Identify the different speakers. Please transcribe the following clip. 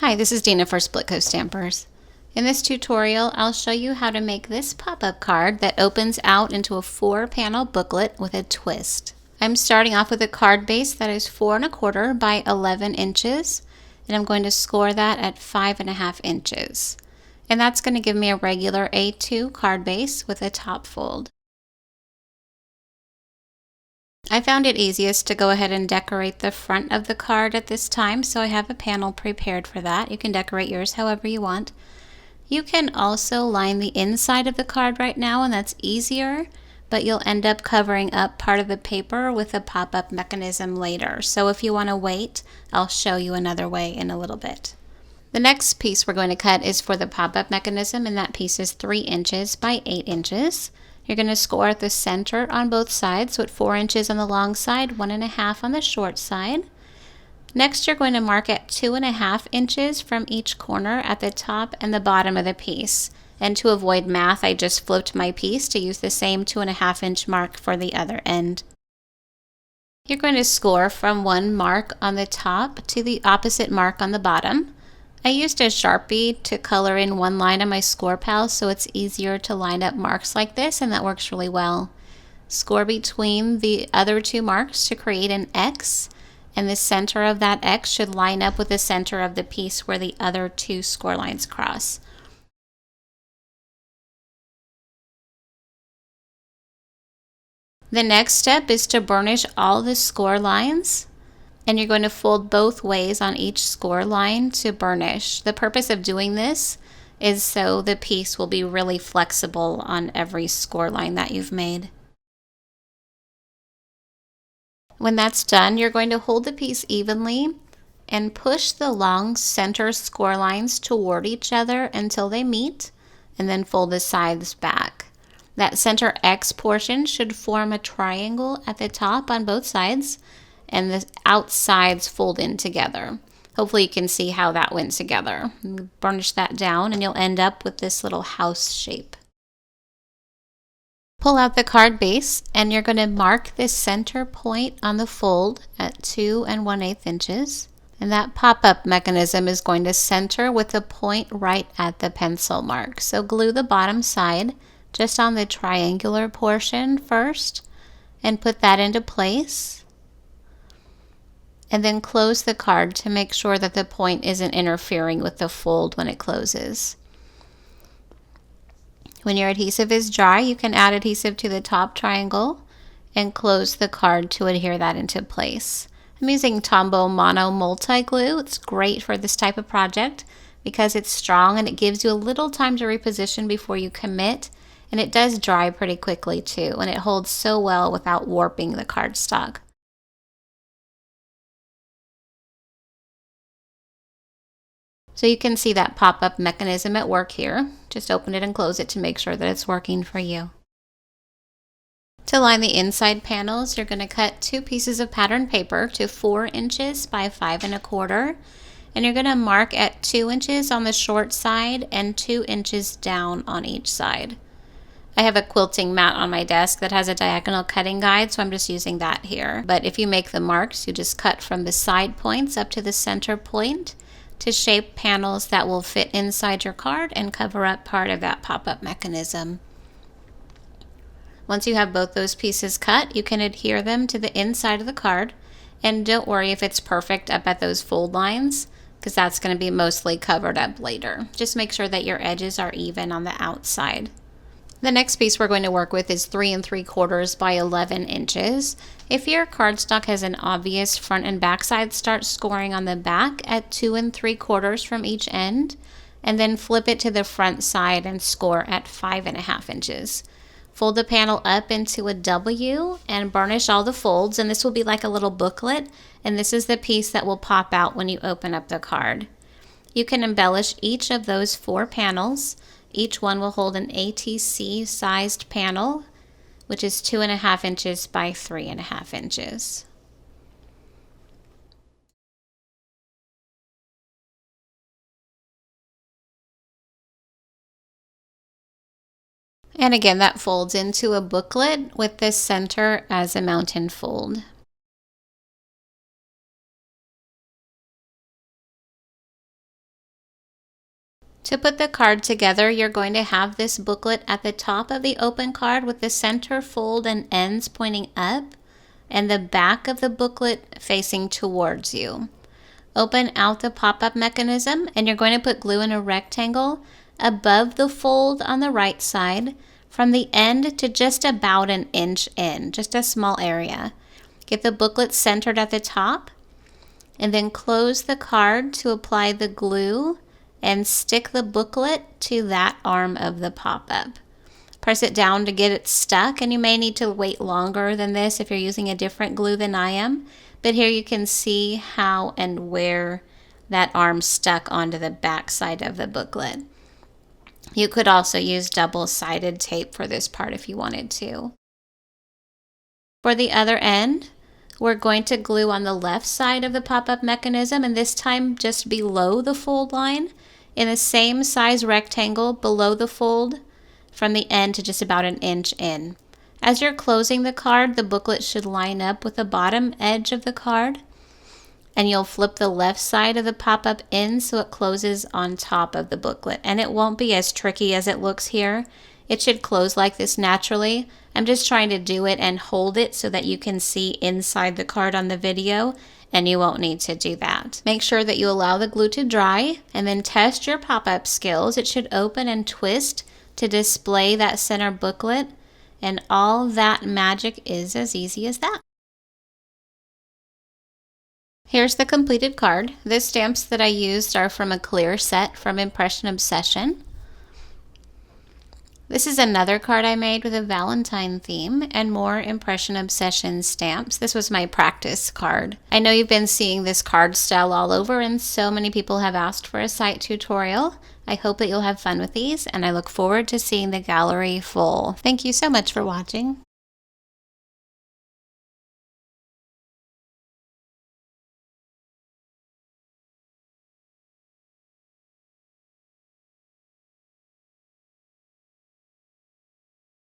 Speaker 1: Hi, this is Dina for Splitcoaststampers. In this tutorial, I'll show you how to make this pop-up card that opens out into a 4-panel booklet with a twist. I'm starting off with a card base that is 4 1/4 by 11 inches, and I'm going to score that at 5 1/2 inches. And that's going to give me a regular A2 card base with a top fold. I found it easiest to go ahead and decorate the front of the card at this time, so I have a panel prepared for that. You can decorate yours however you want. You can also line the inside of the card right now, and that's easier, but you'll end up covering up part of the paper with a pop-up mechanism later. So if you want to wait, I'll show you another way in a little bit. The next piece we're going to cut is for the pop-up mechanism, and that piece is 3 inches by 8 inches. You're going to score at the center on both sides, so at 4 inches on the long side, 1 1/2 on the short side. Next, you're going to mark at 2 1/2 inches from each corner at the top and the bottom of the piece. And to avoid math, I just flipped my piece to use the same 2 1/2 inch mark for the other end. You're going to score from one mark on the top to the opposite mark on the bottom. I used a Sharpie to color in one line on my score pal, so it's easier to line up marks like this, and that works really well. Score between the other two marks to create an X, and the center of that X should line up with the center of the piece where the other two score lines cross. The next step is to burnish all the score lines, and you're going to fold both ways on each score line to burnish. The purpose of doing this is so the piece will be really flexible on every score line that you've made. When that's done, you're going to hold the piece evenly and push the long center score lines toward each other until they meet, and then fold the sides back. That center X portion should form a triangle at the top on both sides, and the outsides fold in together. Hopefully you can see how that went together. Burnish that down and you'll end up with this little house shape. Pull out the card base, and you're going to mark this center point on the fold at 2 1/8 inches. And that pop-up mechanism is going to center with a point right at the pencil mark. So glue the bottom side just on the triangular portion first and put that into place. And then close the card to make sure that the point isn't interfering with the fold when it closes. When your adhesive is dry, you can add adhesive to the top triangle and close the card to adhere that into place. I'm using Tombow Mono Multi Glue. It's great for this type of project because it's strong and it gives you a little time to reposition before you commit, and it does dry pretty quickly too, and it holds so well without warping the cardstock. So you can see that pop-up mechanism at work here. Just open it and close it to make sure that it's working for you. To line the inside panels, you're going to cut 2 pieces of pattern paper to 4 inches by 5 1/4, and you're going to mark at 2 inches on the short side and 2 inches down on each side. I have a quilting mat on my desk that has a diagonal cutting guide, so I'm just using that here. But if you make the marks, you just cut from the side points up to the center point to shape panels that will fit inside your card and cover up part of that pop-up mechanism. Once you have both those pieces cut, you can adhere them to the inside of the card, and don't worry if it's perfect up at those fold lines, because that's going to be mostly covered up later. Just make sure that your edges are even on the outside. The next piece we're going to work with is 3 3/4 by 11 inches. If your cardstock has an obvious front and back side, start scoring on the back at 2 3/4 from each end, and then flip it to the front side and score at 5 1/2 inches. Fold the panel up into a W and burnish all the folds, and this will be like a little booklet, and this is the piece that will pop out when you open up the card. You can embellish each of those 4 panels. Each one will hold an ATC sized panel, which is 2 1/2 inches by 3 1/2 inches. And again, that folds into a booklet with the center as a mountain fold. To put the card together, you're going to have this booklet at the top of the open card with the center fold and ends pointing up and the back of the booklet facing towards you. Open out the pop-up mechanism and you're going to put glue in a rectangle above the fold on the right side from the end to just about an inch in, just a small area. Get the booklet centered at the top and then close the card to apply the glue and stick the booklet to that arm of the pop-up. Press it down to get it stuck, and you may need to wait longer than this if you're using a different glue than I am. But here you can see how and where that arm stuck onto the back side of the booklet. You could also use double-sided tape for this part if you wanted to. For the other end, we're going to glue on the left side of the pop-up mechanism, and this time just below the fold line in the same size rectangle below the fold from the end to just about an inch in. As you're closing the card, the booklet should line up with the bottom edge of the card, and you'll flip the left side of the pop-up in so it closes on top of the booklet. And it won't be as tricky as it looks here. It should close like this naturally. I'm just trying to do it and hold it so that you can see inside the card on the video, and you won't need to do that. Make sure that you allow the glue to dry and then test your pop-up skills. It should open and twist to display that center booklet, and all that magic is as easy as that. Here's the completed card. The stamps that I used are from a clear set from Impression Obsession. This is another card I made with a Valentine theme and more Impression Obsession stamps. This was my practice card. I know you've been seeing this card style all over, and so many people have asked for a site tutorial. I hope that you'll have fun with these, and I look forward to seeing the gallery full. Thank you so much for watching.